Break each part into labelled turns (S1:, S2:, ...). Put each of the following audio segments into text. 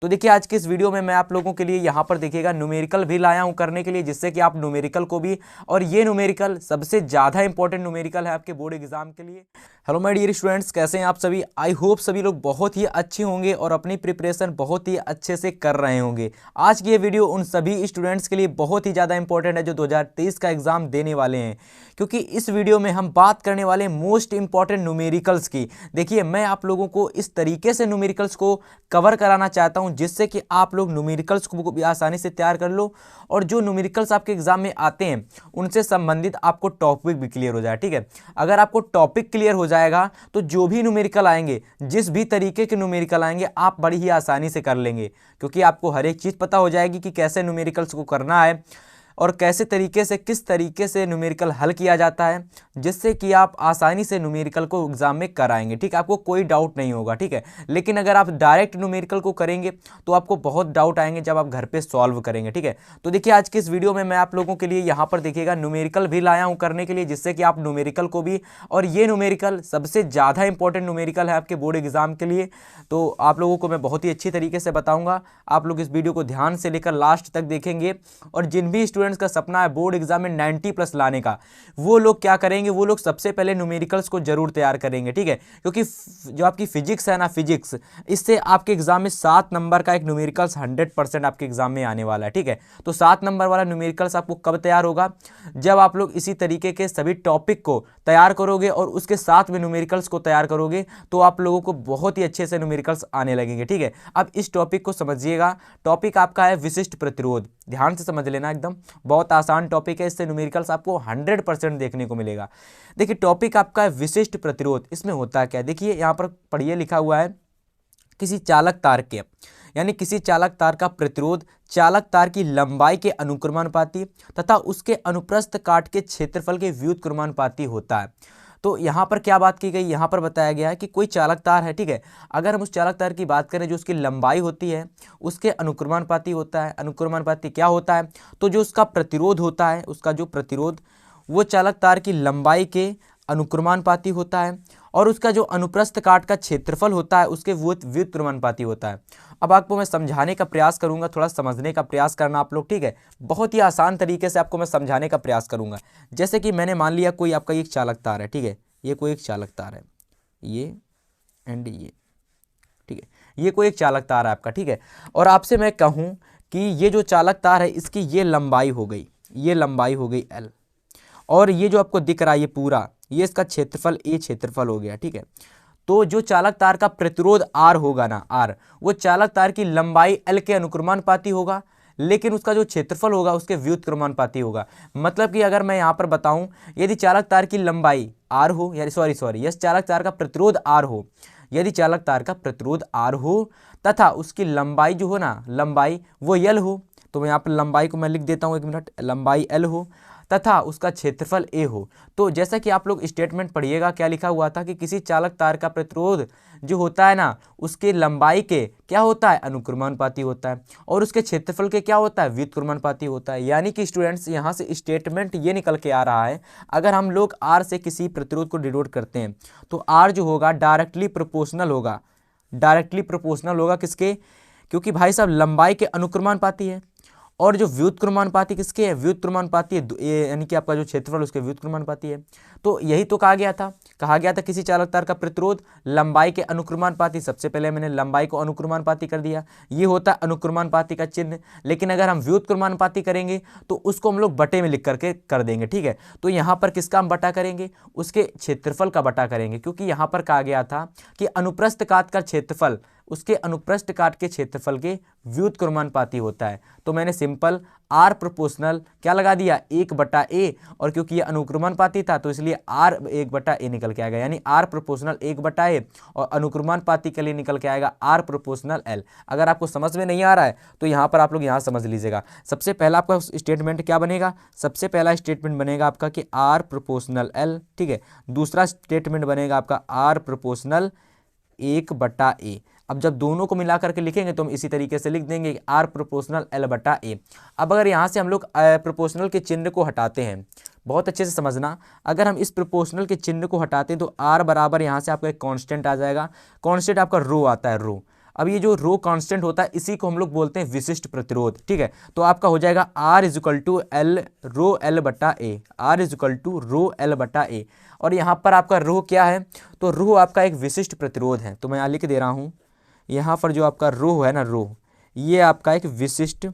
S1: तो देखिए आज की इस वीडियो में मैं आप लोगों के लिए यहाँ पर देखिएगा न्यूमेरिकल भी लाया हूँ करने के लिए, जिससे कि आप न्यूमेरिकल को भी, और ये न्यूमेरिकल सबसे ज़्यादा इंपॉर्टेंट न्यूमेरिकल है आपके बोर्ड एग्जाम के लिए। हेलो माय डियर स्टूडेंट्स, कैसे हैं आप सभी। आई होप सभी लोग बहुत ही अच्छे होंगे और अपनी प्रिपरेशन बहुत ही अच्छे से कर रहे होंगे। आज की ये वीडियो उन सभी स्टूडेंट्स के लिए बहुत ही ज़्यादा इंपॉर्टेंट है जो 2023 का एग्जाम देने वाले हैं, क्योंकि इस वीडियो में हम बात करने वाले मोस्ट इंपॉर्टेंट न्यूमेरिकल्स की। देखिए मैं आप लोगों को इस तरीके से न्यूमेरिकल्स को कवर कराना चाहता हूं जिससे कि आप लोग न्यूमेरिकल्स को भी आसानी से तैयार कर लो, और जो न्यूमेरिकल्स आपके एग्जाम में आते हैं उनसे संबंधित आपको टॉपिक भी क्लियर हो जाए। ठीक है, अगर आपको टॉपिक क्लियर हो जाएगा तो जो भी न्यूमेरिकल आएंगे, जिस भी तरीके के न्यूमेरिकल आएंगे, आप बड़ी ही आसानी से कर लेंगे, क्योंकि आपको हर एक चीज़ पता हो जाएगी कि कैसे न्यूमेरिकल्स को करना है और कैसे तरीके से, किस तरीके से न्यूमेरिकल हल किया जाता है, जिससे कि आप आसानी से न्यूमेरिकल को एग्जाम में कराएंगे। ठीक है, आपको कोई डाउट नहीं होगा। ठीक है, लेकिन अगर आप डायरेक्ट न्यूमेरिकल को करेंगे तो आपको बहुत डाउट आएंगे जब आप घर पे सॉल्व करेंगे। ठीक है, तो देखिए आज की इस वीडियो में मैं आप लोगों के लिए यहाँ पर देखिएगा न्यूमेरिकल भी लाया हूँ करने के लिए, जिससे कि आप न्यूमेरिकल को भी, और ये न्यूमेरिकल सबसे ज़्यादा इंपॉर्टेंट न्यूमेरिकल है आपके बोर्ड एग्जाम के लिए, तो आप लोगों को मैं बहुत ही अच्छी तरीके से बताऊँगा। आप लोग इस वीडियो को ध्यान से लेकर लास्ट तक देखेंगे, और जिन भी स्टूडेंट्स का सपना है बोर्ड एग्जाम में 90+ लाने का, वो लोग क्या करेंगे, वो लोग सबसे पहले न्यूमेरिकल्स को जरूर तैयार करेंगे। ठीक है, क्योंकि जो आपकी फिजिक्स है ना, फिजिक्स, इससे आपके एग्जाम में 7 नंबर का एक न्यूमेरिकल्स 100% आपके एग्जाम में आने वाला है। ठीक है, तो 7 नंबर वाला न्यूमेरिकल्स आपको कब तैयार होगा, जब आप लोग इसी तरीके के सभी टॉपिक को तैयार करोगे और उसके साथ में न्यूमेरिकल्स को तैयार करोगे, तो आप लोगों को बहुत ही अच्छे से न्यूमेरिकल्स आने लगेंगे। ठीक है, अब इस टॉपिक को समझिएगा। टॉपिक आपका है विशिष्ट प्रतिरोध, ध्यान से समझ लेना, एकदम बहुत आसान टॉपिक है, इससे न्यूमेरिकल्स आपको 100% देखने को मिलेगा। देखिए टॉपिक आपका है विशिष्ट प्रतिरोध। इसमें होता है क्या, देखिए यहाँ पर पढ़िए, लिखा हुआ है किसी चालक तार के, यानी किसी चालक तार का प्रतिरोध चालक तार की लंबाई के अनुक्रमानुपाती तथा उसके अनुप्रस्थ काट के क्षेत्रफल के व्युत्क्रमानुपाती होता है। तो यहाँ पर क्या बात की गई, यहाँ पर बताया गया है कि कोई चालक तार है। ठीक है, अगर हम उस चालक तार की बात करें जो उसकी लंबाई होती है उसके अनुक्रमानुपाती होता है। अनुक्रमानुपाती क्या होता है, तो जो उसका प्रतिरोध होता है, उसका जो प्रतिरोध वो चालक तार की लंबाई के अनुक्रमानुपाती होता है, और उसका जो अनुप्रस्थ काट का क्षेत्रफल होता है उसके व्युत्क्रमानुपाती होता है। अब आपको मैं समझाने का प्रयास करूंगा, थोड़ा समझने का प्रयास करना आप लोग। ठीक है, बहुत ही आसान तरीके से आपको मैं समझाने का प्रयास करूंगा। जैसे कि मैंने मान लिया कोई आपका एक चालक तार है। ठीक है, ये कोई एक चालक तार है, ये एंड ये। ठीक है, ये कोई एक चालक तार है आपका। ठीक है, और आपसे मैं कहूँ कि ये जो चालक तार है इसकी ये लंबाई हो गई, ये लंबाई हो गई L, और ये जो आपको दिख रहा है ये पूरा, ये इसका क्षेत्रफल A क्षेत्रफल हो गया। ठीक है, तो जो चालक तार का प्रतिरोध R होगा ना, R, वो चालक तार की लंबाई L के अनुक्रमानुपाती होगा, लेकिन उसका जो क्षेत्रफल होगा उसके व्युत्क्रमानुपाती होगा। मतलब कि अगर मैं यहाँ पर बताऊं, यदि चालक तार की लंबाई R हो, यानी सॉरी यस चालक तार का प्रतिरोध R हो, यदि चालक तार का प्रतिरोध R हो तथा उसकी लंबाई जो हो ना, लंबाई वो L हो, तो मैं यहाँ पर लंबाई को मैं लिख देता हूँ, 1 मिनट, लंबाई L हो तथा उसका क्षेत्रफल A हो। तो जैसा कि आप लोग स्टेटमेंट पढ़िएगा, क्या लिखा हुआ था कि किसी चालक तार का प्रतिरोध जो होता है ना उसके लंबाई के क्या होता है, अनुक्रमानुपाती होता है, और उसके क्षेत्रफल के क्या होता है, व्युत्क्रमानुपाती होता है। यानी कि स्टूडेंट्स यहाँ से स्टेटमेंट ये निकल के आ रहा है, अगर हम लोग R से किसी प्रतिरोध को डिनोट करते हैं तो R जो होगा डायरेक्टली प्रोपोर्शनल होगा, डायरेक्टली प्रोपोर्शनल होगा किसके, क्योंकि भाई साहब लंबाई के अनुक्रमानुपाती है, और जो व्युत्क्रमानुपाती किसके है, व्युत्क्रमानुपाती है, यानी कि आपका जो क्षेत्रफल उसके व्युत्क्रमानुपाती है। तो यही तो कहा गया था किसी चालक तार का प्रतिरोध लंबाई के अनुक्रमानुपाती। सबसे पहले मैंने लंबाई को अनुक्रमानुपाती कर दिया, ये होता है अनुक्रमानुपाती का चिन्ह। लेकिन अगर हम व्युत्क्रमानुपाती करेंगे तो उसको हम लोग बटे में लिख करके कर देंगे। ठीक है, तो यहाँ पर किसका हम बटा करेंगे, उसके क्षेत्रफल का बटा करेंगे, क्योंकि यहाँ पर कहा गया था कि अनुप्रस्थ काट का क्षेत्रफल उसके अनुप्रस्थ काट के क्षेत्रफल के व्युत्क्रमानुपाती होता है। तो मैंने सिंपल R प्रोपोर्शनल क्या लगा दिया, 1/A, और क्योंकि ये अनुक्रमानुपाती था तो इसलिए R 1/A निकल के आएगा, यानी R प्रोपोर्शनल 1/A, और अनुक्रमानुपाती के लिए निकल के आएगा R प्रोपोर्शनल L। अगर आपको समझ में नहीं आ रहा है तो यहाँ पर आप लोग यहाँ समझ लीजिएगा। सबसे पहला आपका स्टेटमेंट क्या बनेगा, सबसे पहला स्टेटमेंट बनेगा आपका कि R प्रोपोर्शनल L। ठीक है, दूसरा स्टेटमेंट बनेगा आपका R प्रोपोर्शनल 1/A। अब जब दोनों को मिला करके लिखेंगे तो हम इसी तरीके से लिख देंगे कि R प्रोपोर्शनल L/A। अब अगर यहाँ से हम लोग प्रोपोर्शनल के चिन्ह को हटाते हैं, बहुत अच्छे से समझना, अगर हम इस प्रोपोर्शनल के चिन्ह को हटाते हैं तो R बराबर यहाँ से आपका एक कांस्टेंट आ जाएगा, कांस्टेंट आपका रो आता है, रो। अब ये जो रो कांस्टेंट होता है इसी को हम लोग बोलते हैं विशिष्ट प्रतिरोध, ठीक है। तो आपका हो जाएगा R is equal to L rho L बटा A, R is equal to rho L बटा ए। और यहाँ पर आपका रो क्या है, तो रो आपका एक विशिष्ट प्रतिरोध है। तो मैं यहाँ लिख दे रहा हूँ, यहाँ पर जो आपका रो है ना, रो ये आपका एक विशिष्ट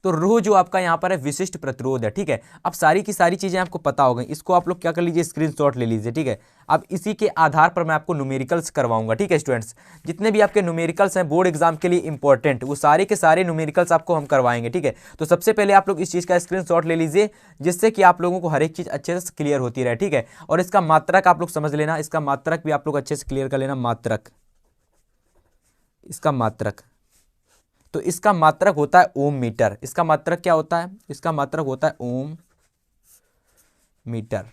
S1: तो रो जो आपका यहाँ पर है विशिष्ट प्रतिरोध है, ठीक है। अब सारी की सारी चीजें आपको पता हो गई, इसको आप लोग क्या कर लीजिए, स्क्रीनशॉट ले लीजिए, ठीक है। अब इसी के आधार पर मैं आपको न्यूमेरिकल्स करवाऊंगा, ठीक है स्टूडेंट्स। जितने भी आपके न्यूमेरिकल्स हैं बोर्ड एग्जाम के लिए इंपॉर्टेंट, वो सारे के सारे न्यूमेरिकल्स आपको हम करवाएंगे, ठीक है। तो सबसे पहले आप लोग इस चीज़ का स्क्रीनशॉट ले लीजिए, जिससे कि आप लोगों को हर एक चीज़ अच्छे से क्लियर होती रहे, ठीक है। और इसका मात्रक आप लोग समझ लेना, इसका मात्रक भी आप लोग अच्छे से क्लियर कर लेना, मात्रक, इसका मात्रक। तो इसका मात्रक होता है ओम मीटर। इसका मात्रक क्या होता है, इसका मात्रक होता है ओम मीटर,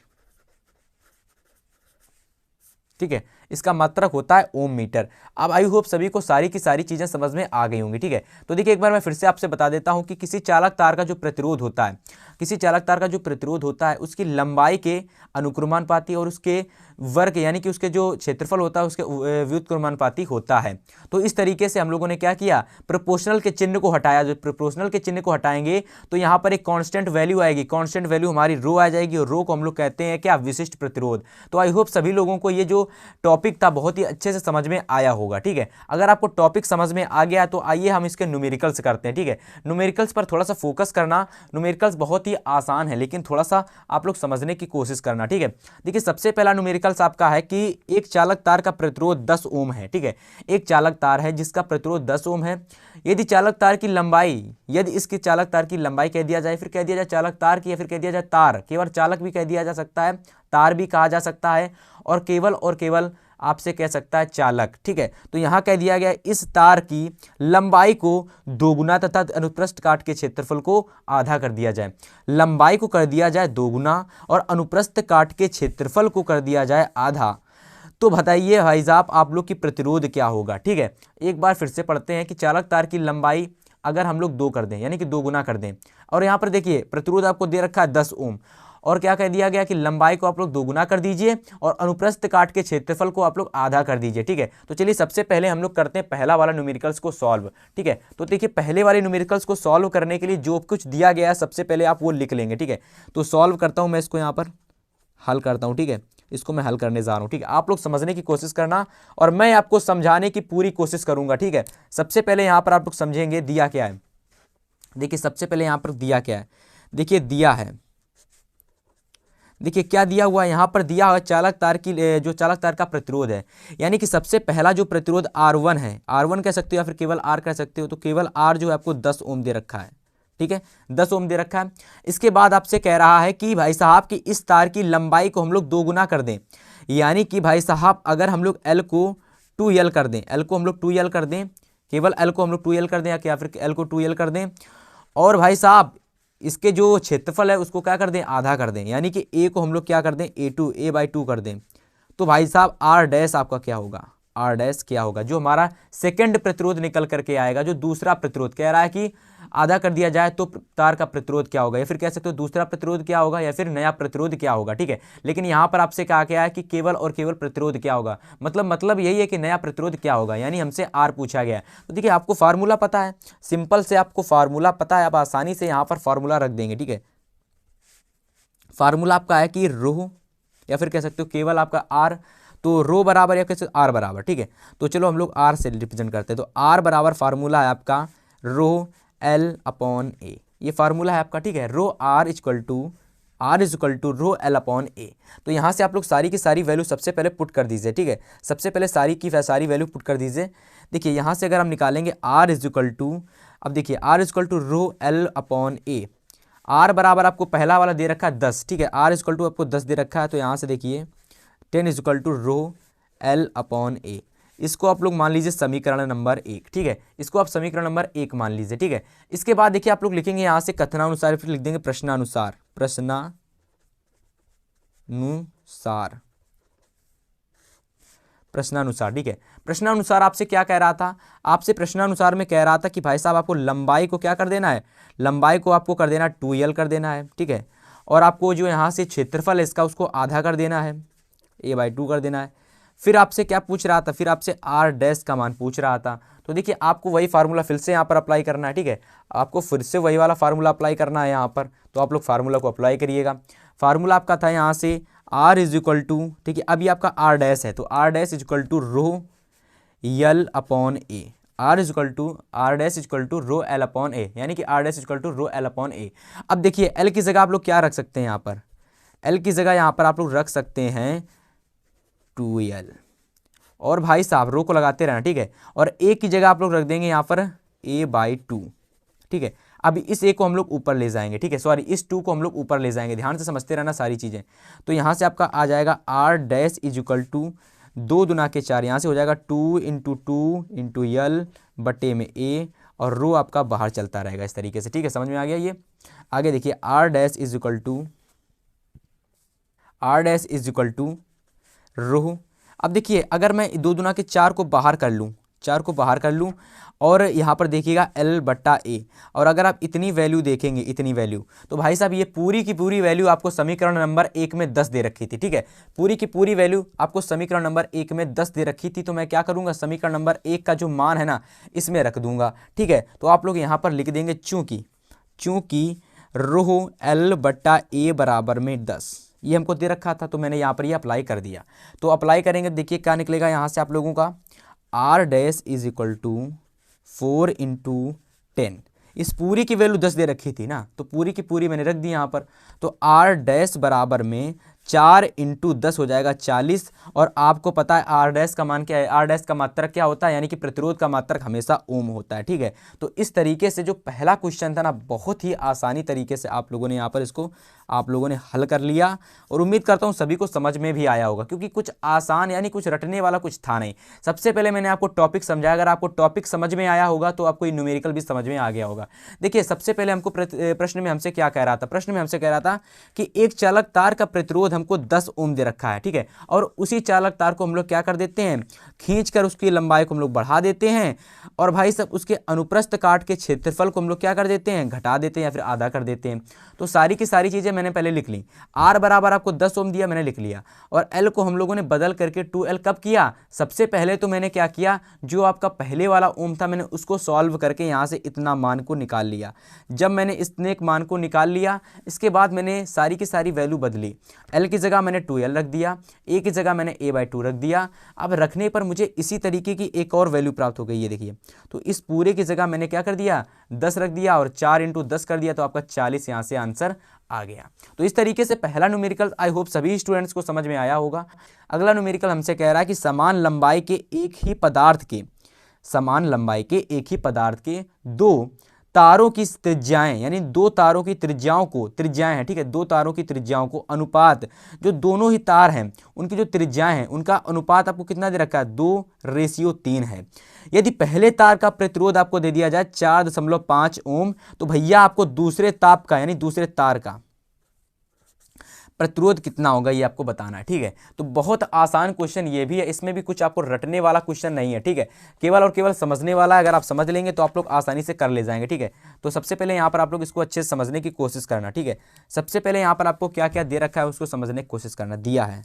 S1: ठीक है। इसका मात्रक होता है ओम मीटर। अब आई होप सभी को सारी की सारी चीजें समझ में आ गई होंगी, ठीक है। तो देखिए एक बार मैं फिर से आपसे बता देता हूं कि किसी चालक तार का जो प्रतिरोध होता है, किसी चालक तार का जो प्रतिरोध होता है उसकी लंबाई के अनुक्रमानुपाती और उसके वर्ग यानी कि उसके जो क्षेत्रफल होता है उसके व्युत्क्रमानुपाती होता है। तो इस तरीके से हम लोगों ने क्या किया, प्रोपोर्शनल के चिन्ह को हटाया। जो प्रोपोर्शनल के चिन्ह को हटाएंगे तो यहाँ पर एक कांस्टेंट वैल्यू आएगी, कांस्टेंट वैल्यू हमारी रो आ जाएगी, और रो को हम लोग कहते हैं क्या, विशिष्ट प्रतिरोध। तो आई होप सभी लोगों को ये जो टॉपिक था बहुत ही अच्छे से समझ में आया होगा, ठीक है। अगर आपको टॉपिक समझ में आ गया तो आइए हम इसके न्यूमेरिकल्स करते हैं, ठीक है। न्यूमेरिकल्स पर थोड़ा सा फोकस करना, न्यूमेरिकल्स बहुत ही आसान है लेकिन थोड़ा सा आप लोग समझने की कोशिश करना, ठीक है। देखिए सबसे पहला न्यूमेरिकल्स आपका है कि एक चालक तार का प्रतिरोध 10 ओम है, ठीक है। एक चालक तार है जिसका प्रतिरोध 10 ओम है। यदि चालक तार की लंबाई, यदि इसकी चालक तार की लंबाई कह दिया जाए, फिर कह दिया जाए चालक तार की, या फिर कह दिया जाए तार, केवल चालक भी कह दिया जा सकता है, तार भी कहा जा सकता है, और केवल आपसे कह सकता है चालक, ठीक है। तो यहां कह दिया गया इस तार की लंबाई को दोगुना तथा अनुप्रस्थ काट के क्षेत्रफल को आधा कर दिया जाए। लंबाई को कर दिया जाए दोगुना और अनुप्रस्थ काट के क्षेत्रफल को कर दिया जाए आधा। तो बताइए भाई साहब आप लोग की प्रतिरोध क्या होगा, ठीक है। एक बार फिर से पढ़ते हैं कि चालक तार की लंबाई अगर हम लोग 2 कर दें यानी कि 2 गुना कर दें, और यहाँ पर देखिए प्रतिरोध आपको दे रखा है 10 ओम, और क्या कह दिया गया कि लंबाई को आप लोग 2 गुना कर दीजिए और अनुप्रस्थ काट के क्षेत्रफल को आप लोग आधा कर दीजिए, ठीक है। तो चलिए सबसे पहले हम लोग करते हैं पहला वाला न्यूमेरिकल्स को सॉल्व, ठीक है। तो देखिए पहले वाले न्यूमेरिकल्स को सॉल्व करने के लिए जो कुछ दिया गया है सबसे पहले आप वो लिख लेंगे, ठीक है। तो सॉल्व करता हूं मैं इसको, यहाँ पर हल करता हूं, ठीक है। इसको मैं हल करने जा रहा हूं, ठीक है। आप लोग समझने की कोशिश करना और मैं आपको समझाने की पूरी कोशिश करूंगा, ठीक है। सबसे पहले यहां पर आप लोग समझेंगे दिया क्या है। देखिए सबसे पहले यहां पर दिया क्या है, देखिए दिया है, देखिए क्या दिया हुआ है, यहां पर दिया हुआ चालक तार की जो चालक तार का प्रतिरोध है, यानी कि सबसे पहला जो प्रतिरोध R1 है, R1 कह सकते हो या फिर केवल R कह सकते हो, तो केवल R जो है आपको 10 ओम दे रखा है, ठीक है, 10 ओम दे रखा है। इसके बाद आपसे कह रहा है कि भाई साहब कि इस तार की लंबाई को हम लोग 2 गुना कर दें, यानी कि भाई साहब अगर हम लोग L को 2L कर दें, L को हम लोग 2L कर दें, केवल L को हम लोग 2L कर दें या फिर L को 2L कर दें, और भाई साहब इसके जो क्षेत्रफल है उसको क्या कर दें, आधा कर दें, यानी कि A को हम लोग क्या कर दें, A/2 कर दें। तो भाई साहब R डैश आपका क्या होगा, R डैश क्या होगा, जो हमारा सेकंड प्रतिरोध निकल करके आएगा, जो दूसरा प्रतिरोध कह रहा है कि आधा कर दिया जाए तो तार का प्रतिरोध क्या होगा, या फिर कह सकते हो दूसरा प्रतिरोध क्या होगा, या फिर नया प्रतिरोध क्या होगा, ठीक है। लेकिन यहाँ पर आपसे कहा गया है कि केवल और केवल प्रतिरोध क्या होगा, मतलब यही है कि नया प्रतिरोध क्या होगा, यानी हमसे R पूछा गया है। तो देखिए आपको फार्मूला पता है, सिंपल से आपको फार्मूला पता है, आप आसानी से यहाँ पर फार्मूला रख देंगे, ठीक है। फार्मूला आपका है कि रो या फिर कह सकते हो केवल आपका R, तो रो बराबर या कैसे R बराबर, ठीक है। तो चलो हम लोग R से रिप्रेजेंट करते हैं, तो R बराबर फार्मूला है आपका रो L/A, ये फार्मूला है आपका, ठीक है। Rho R is equal to rho L/A। तो यहाँ से आप लोग सारी की सारी वैल्यू सबसे पहले पुट कर दीजिए, ठीक है। सबसे पहले सारी की सारी वैल्यू पुट कर दीजिए। देखिए यहाँ से अगर हम निकालेंगे R इज इक्वल टू, अब देखिए R is equal to rho L/A, R बराबर आपको पहला वाला दे रखा है 10, ठीक है। R इज इक्वल टू आपको 10 दे रखा है, तो यहाँ से देखिए 10 is equal to rho L/A। इसको आप लोग मान लीजिए समीकरण नंबर 1, ठीक है। इसको आप समीकरण नंबर 1 मान लीजिए, ठीक है। इसके बाद देखिए आप लोग लिखेंगे यहाँ से कथनानुसार, फिर लिख देंगे प्रश्नानुसार, प्रश्नानुसार, ठीक है। प्रश्नानुसार आपसे क्या कह रहा था, आपसे प्रश्नानुसार में कह रहा था कि भाई साहब आपको लंबाई को क्या कर देना है, लंबाई को आपको कर देना 2l कर देना है, ठीक है। और आपको जो यहाँ से क्षेत्रफल है इसका उसको आधा कर देना है, a/2 कर देना है। फिर आपसे क्या पूछ रहा था, फिर आपसे r डैश का मान पूछ रहा था। तो देखिए आपको वही फार्मूला फिर से यहाँ पर अप्लाई करना है, ठीक है। आपको फिर से वही वाला फार्मूला अप्लाई करना है यहाँ पर, तो आप लोग फार्मूला को अप्लाई करिएगा। फार्मूला आपका था यहाँ से r इज इक्वल टू, ठीक है, अभी आपका r डैश है तो r dash is equal to rho l upon a, r is equal to r dash is equal to rho l upon a, यानी कि r dash is equal to rho l upon a. अब देखिए l की जगह आप लोग क्या रख सकते हैं, यहाँ पर l की जगह यहाँ पर आप लोग रख सकते हैं 2l, और भाई साहब रो को लगाते रहना, ठीक है। और a की जगह आप लोग रख देंगे यहाँ पर a/2, ठीक है। अभी इस a को हम लोग ऊपर ले जाएंगे, ठीक है, सॉरी इस 2 को हम लोग ऊपर ले जाएंगे, ध्यान से समझते रहना सारी चीज़ें। तो यहाँ से आपका आ जाएगा r dash is equal to 2 दूना के 4, यहाँ से हो जाएगा 2 इंटू 2 इंटू यल बटे में a, और रो आपका बाहर चलता रहेगा इस तरीके से, ठीक है। समझ में आ गया ये। आगे देखिए r dash is equal to rho. अब देखिए अगर मैं 2 दूना के 4 को बाहर कर लूँ, 4 को बाहर कर लूँ, और यहाँ पर देखिएगा l बट्टा ए, और अगर आप इतनी वैल्यू देखेंगे, इतनी वैल्यू, तो भाई साहब ये पूरी की पूरी वैल्यू आपको समीकरण नंबर 1 में 10 दे रखी थी, ठीक है। पूरी की पूरी वैल्यू आपको समीकरण नंबर 1 में 10 दे रखी थी, तो मैं क्या करूँगा, समीकरण नंबर 1 का जो मान है ना इसमें रख दूंगा, ठीक है। तो आप लोग यहाँ पर लिख देंगे चूँकि रो l बट्टा ए बराबर में 10, ये हमको दे रखा था, तो मैंने यहाँ पर ये अप्लाई कर दिया। तो अप्लाई करेंगे, देखिए क्या निकलेगा यहाँ से आप लोगों का, r dash is equal to 4 into 10, इस पूरी की वैल्यू 10 दे रखी थी ना, तो पूरी की पूरी मैंने रख दी यहाँ पर। तो r डैश बराबर में 4 इंटू 10 हो जाएगा 40, और आपको पता है r डैश का मान क्या है, r डैश का मात्रक क्या होता है, यानी कि प्रतिरोध का मात्रक हमेशा ओम होता है, ठीक है। तो इस तरीके से जो पहला क्वेश्चन था ना, बहुत ही आसानी तरीके से आप लोगों ने यहाँ पर इसको आप लोगों ने हल कर लिया, और उम्मीद करता हूँ सभी को समझ में भी आया होगा, क्योंकि कुछ आसान यानी कुछ रटने वाला कुछ था नहीं। सबसे पहले मैंने आपको टॉपिक समझाया, अगर आपको टॉपिक समझ में आया होगा तो आपको न्यूमेरिकल भी समझ में आ गया होगा। देखिए सबसे पहले हमको प्रश्न में हमसे क्या कह रहा था, प्रश्न में हमसे कह रहा था कि एक चालक तार का प्रतिरोध हमको 10 ओम दे रखा है, ठीक है, और उसी चालक तार को हम लोग क्या कर देते हैं, खींचकर उसकी लंबाई को हम लोग बढ़ा देते हैं, और भाई सब उसके अनुप्रस्थ काट के क्षेत्रफल को हम लोग क्या कर देते हैं, घटा देते हैं या फिर आधा कर देते हैं। तो सारी की सारी चीज़ें मैंने पहले लिख ली। R बराबर आपको 10 ओम दिया, मैंने लिख लिया, और L को हम लोगों ने बदल करके 2L कब किया, सबसे पहले तो मैंने क्या किया, जो आपका पहले वाला ओम था मैंने उसको सॉल्व करके यहाँ से इतना मान को निकाल लिया। जब मैंने इतने मान को निकाल लिया, इसके बाद मैंने सारी की सारी वैल्यू बदली। L की जगह मैंने 2L रख दिया, A की जगह मैंने a/2 रख दिया। अब रखने पर मुझे इसी तरीके की एक और वैल्यू प्राप्त हो गई है, देखिए। तो इस पूरे की जगह मैंने क्या कर दिया, 10 रख दिया, और 4 इंटू 10 कर दिया, तो आपका 40 यहाँ से आंसर आ गया। तो इस तरीके से पहला न्यूमेरिकल आई होप सभी स्टूडेंट्स को समझ में आया होगा। अगला न्यूमेरिकल हमसे कह रहा है कि समान लंबाई के एक ही पदार्थ के दो तारों की त्रिज्याएं, यानी दो तारों की त्रिज्याओं को, त्रिज्याएं हैं, ठीक है, दो तारों की त्रिज्याओं को अनुपात, जो दोनों ही तार हैं उनकी जो त्रिज्याएं हैं उनका अनुपात आपको कितना दे रखा है, 2:3 है। यदि पहले तार का प्रतिरोध आपको दे दिया जाए 4.5 ओम, तो भैया आपको दूसरे ताप का यानी दूसरे तार का प्रतिरोध कितना होगा ये आपको बताना है, ठीक है। तो बहुत आसान क्वेश्चन ये भी है, इसमें भी कुछ आपको रटने वाला क्वेश्चन नहीं है, ठीक है, केवल और केवल समझने वाला है। अगर आप समझ लेंगे तो आप लोग आसानी से कर ले जाएंगे, ठीक है। तो सबसे पहले यहाँ पर आप लोग इसको अच्छे से समझने की कोशिश करना, ठीक है। सबसे पहले यहाँ पर आपको क्या क्या दे रखा है उसको समझने की कोशिश करना, दिया है,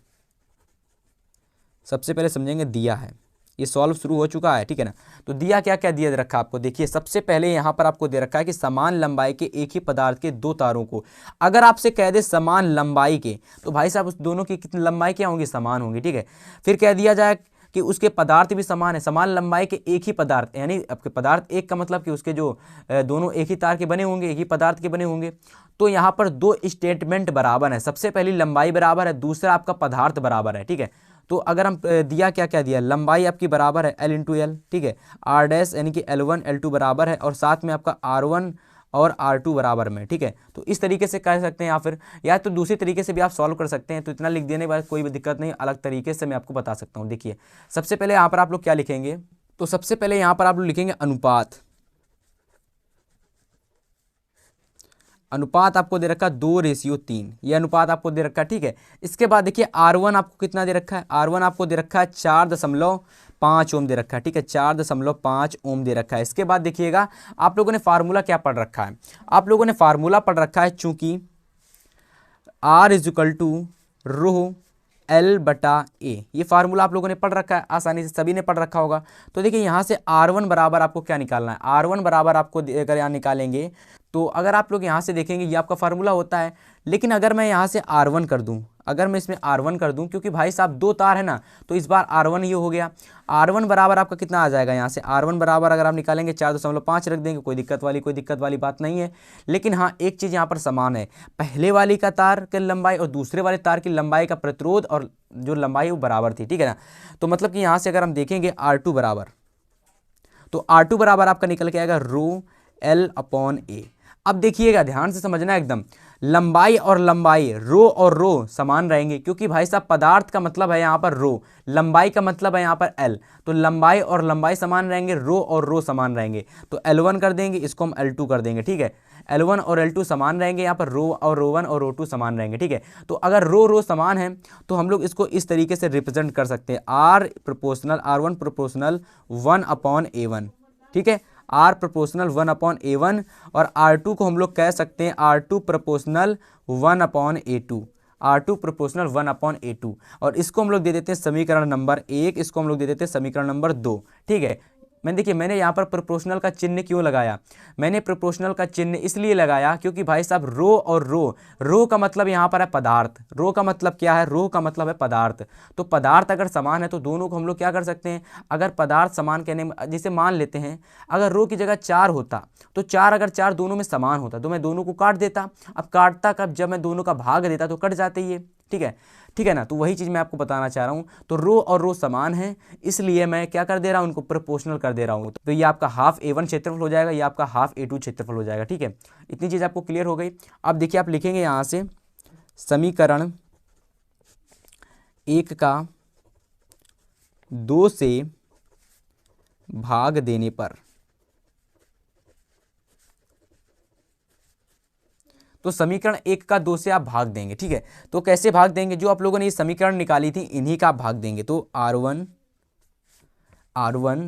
S1: सबसे पहले समझेंगे दिया है, ये सॉल्व शुरू हो चुका है, ठीक है ना। तो दिया क्या क्या दिया रखा आपको, देखिए सबसे पहले यहाँ पर आपको दे रखा है कि समान लंबाई के एक ही पदार्थ के दो तारों को, अगर आपसे कह दे समान लंबाई के, तो भाई साहब उस दोनों की कितनी लंबाई क्या होंगी, समान होंगी, ठीक है। फिर कह दिया जाए कि उसके पदार्थ भी समान है, समान लंबाई के एक ही पदार्थ, यानी आपके पदार्थ एक का मतलब कि उसके जो दोनों एक ही तार के बने होंगे, एक ही पदार्थ के बने होंगे। तो यहाँ पर दो स्टेटमेंट बराबर है, सबसे पहली लंबाई बराबर है, दूसरा आपका पदार्थ बराबर है, ठीक है। तो अगर हम दिया क्या क्या दिया, लंबाई आपकी बराबर है L इंटू एल, ठीक है, R डैश यानी कि L1 L2 बराबर है, और साथ में आपका R1 और R2 बराबर में, ठीक है। तो इस तरीके से कह सकते हैं, या तो दूसरी तरीके से भी आप सॉल्व कर सकते हैं। तो इतना लिख देने के बाद कोई भी दिक्कत नहीं, अलग तरीके से मैं आपको बता सकता हूँ। देखिए सबसे पहले यहाँ पर आप लोग क्या लिखेंगे, तो सबसे पहले यहाँ पर आप लोग लिखेंगे अनुपात, अनुपात आपको दे रखा है 2:3, ये अनुपात आपको दे रखा है, ठीक है। इसके बाद देखिए R1 आपको कितना दे रखा है, R1 आपको दे रखा है 4.5 ओम दे रखा है, ठीक है, 4.5 ओम दे रखा है। इसके बाद देखिएगा आप लोगों ने फार्मूला क्या पढ़ रखा है, आप लोगों ने फार्मूला पढ़ रखा है, चूंकि R is to rho L/A, ये फार्मूला आप लोगों ने पढ़ रखा है, आसानी से सभी ने पढ़ रखा होगा। तो देखिए यहाँ से R1 बराबर आपको क्या निकालना है, R1 बराबर आपको अगर यहाँ निकालेंगे तो अगर आप लोग यहाँ से देखेंगे ये आपका फार्मूला होता है, लेकिन अगर मैं यहाँ से R1 कर दूँ, अगर मैं इसमें R1 कर दूँ, क्योंकि भाई साहब 2 तार है ना, तो इस बार R1 ये हो गया। R1 बराबर आपका कितना आ जाएगा, यहाँ से R1 बराबर अगर आप निकालेंगे 4.5 रख देंगे, कोई दिक्कत वाली बात नहीं है। लेकिन हाँ, एक चीज़ यहाँ पर समान है, पहले वाली का तार की लंबाई और दूसरे वाले तार की लंबाई का प्रतिरोध और जो लंबाई वो बराबर थी, ठीक है ना। तो मतलब कि यहाँ से अगर हम देखेंगे R2 बराबर, तो R2 बराबर आपका निकल के आएगा रो L/A। अब देखिएगा ध्यान से समझना एकदम, लंबाई और लंबाई रो और रो समान रहेंगे, क्योंकि भाई साहब पदार्थ का मतलब है यहाँ पर रो, लंबाई का मतलब है यहाँ पर L, तो लंबाई और लंबाई समान रहेंगे, रो और रो समान रहेंगे। तो L1 कर देंगे, इसको हम L2 कर देंगे, ठीक है। L1 और L2 समान रहेंगे, यहाँ पर रो और रो1 और रो2 समान रहेंगे, ठीक है। तो अगर रो समान है तो हम लोग इसको इस तरीके से रिप्रेजेंट कर सकते हैं, R1 प्रोपोर्शनल 1/A1, ठीक है, R प्रोपोर्शनल 1/A1, और R2 को हम लोग कह सकते हैं R2 proportional 1/A2, R2 proportional 1/A2, और इसको हम लोग दे देते हैं समीकरण नंबर 1, इसको हम लोग दे देते हैं समीकरण नंबर 2, ठीक है। मैंने यहाँ पर प्रोपोर्शनल का चिन्ह क्यों लगाया, मैंने प्रोपोर्शनल का चिन्ह इसलिए लगाया क्योंकि भाई साहब रो और रो का मतलब यहाँ पर है पदार्थ, रो का मतलब क्या है, रो का मतलब है पदार्थ। तो पदार्थ अगर समान है तो दोनों को हम लोग क्या कर सकते हैं, अगर पदार्थ समान कहने में, जैसे मान लेते हैं अगर रो की जगह 4 होता, तो 4 अगर 4 दोनों में समान होता तो मैं दोनों को काट देता। अब काटता कब, जब मैं दोनों का भाग देता तो कट जाते ये, ठीक है ना। तो वही चीज़ मैं आपको बताना चाह रहा हूँ, तो रो और रो समान है, इसलिए मैं क्या कर दे रहा हूँ, उनको प्रोपोर्शनल कर दे रहा हूँ। तो ये आपका हाफ A1 क्षेत्रफल हो जाएगा, ये आपका हाफ A2 क्षेत्रफल हो जाएगा, ठीक है। इतनी चीज़ आपको क्लियर हो गई। अब देखिए आप लिखेंगे यहाँ से समीकरण 1 का 2 से भाग देने पर, तो समीकरण 1 का 2 से आप भाग देंगे, ठीक है। तो कैसे भाग देंगे, जो आप लोगों ने ये समीकरण निकाली थी इन्हीं का आप भाग देंगे। तो R1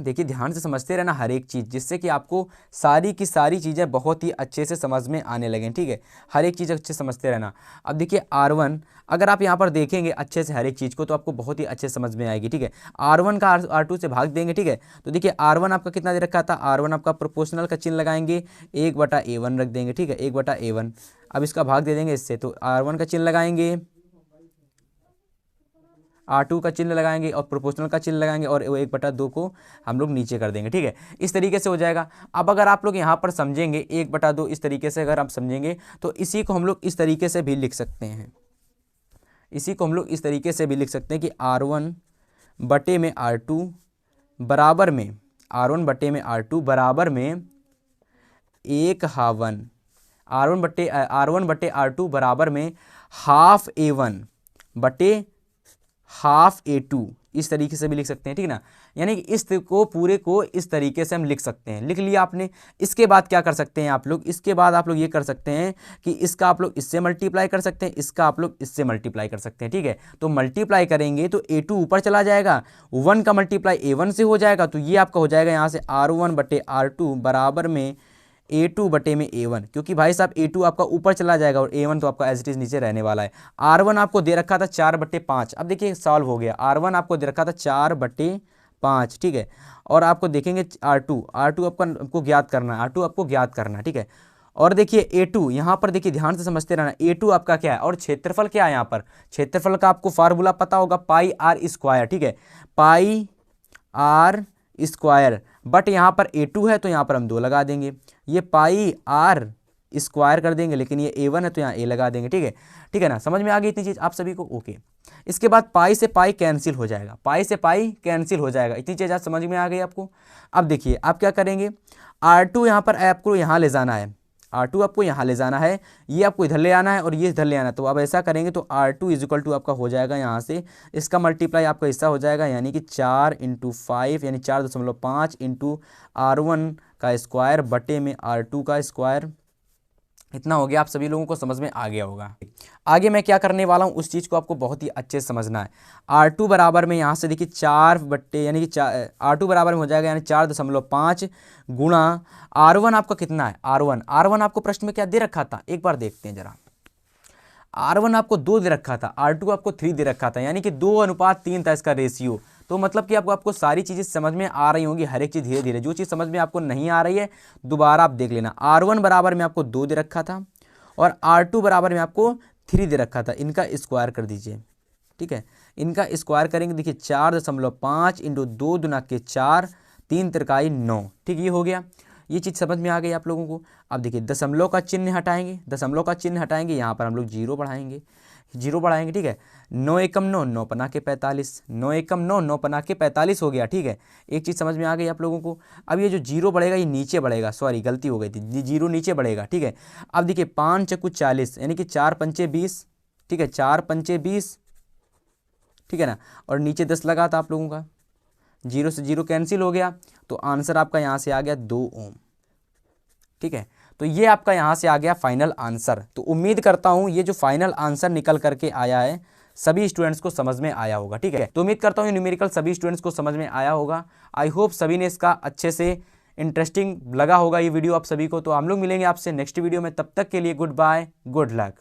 S1: देखिए ध्यान से समझते रहना हर एक चीज़, जिससे कि आपको सारी की सारी चीज़ें बहुत ही अच्छे से समझ में आने लगें, ठीक है। हर एक चीज़ अच्छे से समझते रहना। अब देखिए R1 अगर आप यहाँ पर देखेंगे अच्छे से हर एक चीज़ को, तो आपको बहुत ही अच्छे समझ में आएगी, ठीक है। R1 का R2 से भाग देंगे, ठीक है। तो देखिए R1 आपका कितना दे रखा था, R1 आपका प्रोपोर्शनल का चिन्ह लगाएंगे, 1/A1 रख देंगे, ठीक है, 1/A1। अब इसका भाग दे देंगे इससे, तो R1 का चिन्ह लगाएंगे, R2 का चिन्ह लगाएंगे और प्रोपोर्शनल का चिन्ह लगाएंगे, और 1/2 को हम लोग नीचे कर देंगे, ठीक है। इस तरीके से हो जाएगा। अब अगर आप लोग यहाँ पर समझेंगे 1/2 इस तरीके से अगर आप समझेंगे, तो इसी को हम लोग इस तरीके से भी लिख सकते हैं, इसी को हम लोग इस तरीके से भी लिख सकते हैं कि R1 बटे में R2 बराबर में, R1 बटे में R2 बराबर में 1/2, R1 बटे R2 बराबर में हाफ A1 बटे हाफ A2, इस तरीके से भी लिख सकते हैं, ठीक है ना। यानी कि इस को पूरे को इस तरीके से हम लिख सकते हैं, लिख लिया आपने। इसके बाद क्या कर सकते हैं आप लोग, इसके बाद आप लोग ये कर सकते हैं कि इसका आप लोग इससे मल्टीप्लाई कर सकते हैं, इसका आप लोग इससे मल्टीप्लाई कर सकते हैं, ठीक है। तो मल्टीप्लाई करेंगे तो A2 ऊपर चला जाएगा, 1 का मल्टीप्लाई A1 से हो जाएगा, तो ये आपका हो जाएगा यहाँ से R1 बटे R2 बराबर में A2 बटे में A1, क्योंकि भाई साहब A2 आपका ऊपर चला जाएगा और A1 तो आपका एज इट इज नीचे रहने वाला है। R1 आपको दे रखा था 4/5, अब देखिए सॉल्व हो गया। R1 आपको दे रखा था 4/5, ठीक है। और आपको देखेंगे R2 आपको ज्ञात करना है, R2 आपको ज्ञात करना है, ठीक है। और देखिए A2 यहाँ पर देखिए ध्यान से समझते रहना, A2 आपका क्या है और क्षेत्रफल क्या है। यहाँ पर क्षेत्रफल का आपको फार्मूला पता होगा, पाई आर स्क्वायर, ठीक है, पाई आर स्क्वायर। बट यहाँ पर A2 है तो यहाँ पर हम 2 लगा देंगे, ये पाई आर स्क्वायर कर देंगे, लेकिन ये A1 है तो यहाँ A लगा देंगे, ठीक है ना। समझ में आ गई इतनी चीज़ आप सभी को, ओके। इसके बाद पाई से पाई कैंसिल हो जाएगा, पाई से पाई कैंसिल हो जाएगा, इतनी चीज़ आज समझ में आ गई आपको। अब देखिए आप क्या करेंगे, R2 यहाँ पर आपको यहाँ ले जाना है, R2 आपको यहाँ ले जाना है, ये आपको इधर ले आना है और ये इधर ले आना है। तो अब ऐसा करेंगे तो R2 = आपका हो जाएगा यहाँ से, इसका मल्टीप्लाई आपका हिस्सा हो जाएगा, यानी कि 4 × 5 यानी 4.5 × R1 का स्क्वायर बटे में R2 का स्क्वायर, इतना हो गया, आप सभी लोगों को समझ में आ गया होगा। आगे मैं क्या करने वाला हूँ उस चीज़ को आपको बहुत ही अच्छे से समझना है। R2 बराबर में यहाँ से देखिए 4 बट्टे यानी कि R2 बराबर में हो जाएगा यानी 4.5 गुणा R1 आपका कितना है, R1 आपको प्रश्न में क्या दे रखा था, एक बार देखते हैं जरा। R1 आपको 2 दे रखा था, R2 आपको 3 दे रखा था, यानी कि 2:3 था इसका रेशियो। तो मतलब कि आपको सारी चीज़ें समझ में आ रही होंगी, हर एक चीज़ धीरे धीरे। जो चीज़ समझ में आपको नहीं आ रही है दोबारा आप देख लेना। R1 बराबर में आपको 2 दे रखा था और R2 बराबर में आपको 3 दे रखा था। इनका स्क्वायर कर दीजिए, ठीक है। इनका स्क्वायर करेंगे, देखिए 4.5 इंटू 2 दुना के 4, 3 तिरकाई 9, ठीक, ये हो गया। ये चीज़ समझ में आ गई आप लोगों को। अब देखिए दशमलव का चिन्ह हटाएंगे, यहाँ पर हम लोग जीरो बढ़ाएंगे, ठीक है। 9 एकम 9, 9 पना के 45, 9 एकम 9, 9 पना के 45 हो गया, ठीक है। एक चीज़ समझ में आ गई आप लोगों को। अब ये जो जीरो बढ़ेगा ये नीचे बढ़ेगा, सॉरी गलती हो गई थी, जीरो नीचे बढ़ेगा, ठीक है। अब देखिए 5 चक्कू 40 यानी कि 4 पंचे 20, ठीक है, 4 पंचे 20, ठीक है ना। और नीचे 10 लगा था आप लोगों का, जीरो से जीरो कैंसिल हो गया, तो आंसर आपका यहाँ से आ गया 2 ओम, ठीक है। तो ये आपका यहाँ से आ गया फाइनल आंसर। तो उम्मीद करता हूँ ये जो फाइनल आंसर निकल करके आया है सभी स्टूडेंट्स को समझ में आया होगा, ठीक है। तो उम्मीद करता हूँ ये न्यूमेरिकल सभी स्टूडेंट्स को समझ में आया होगा। आई होप सभी ने इसका अच्छे से इंटरेस्टिंग लगा होगा ये वीडियो आप सभी को। तो हम लोग मिलेंगे आपसे नेक्स्ट वीडियो में, तब तक के लिए गुड बाय, गुड लक।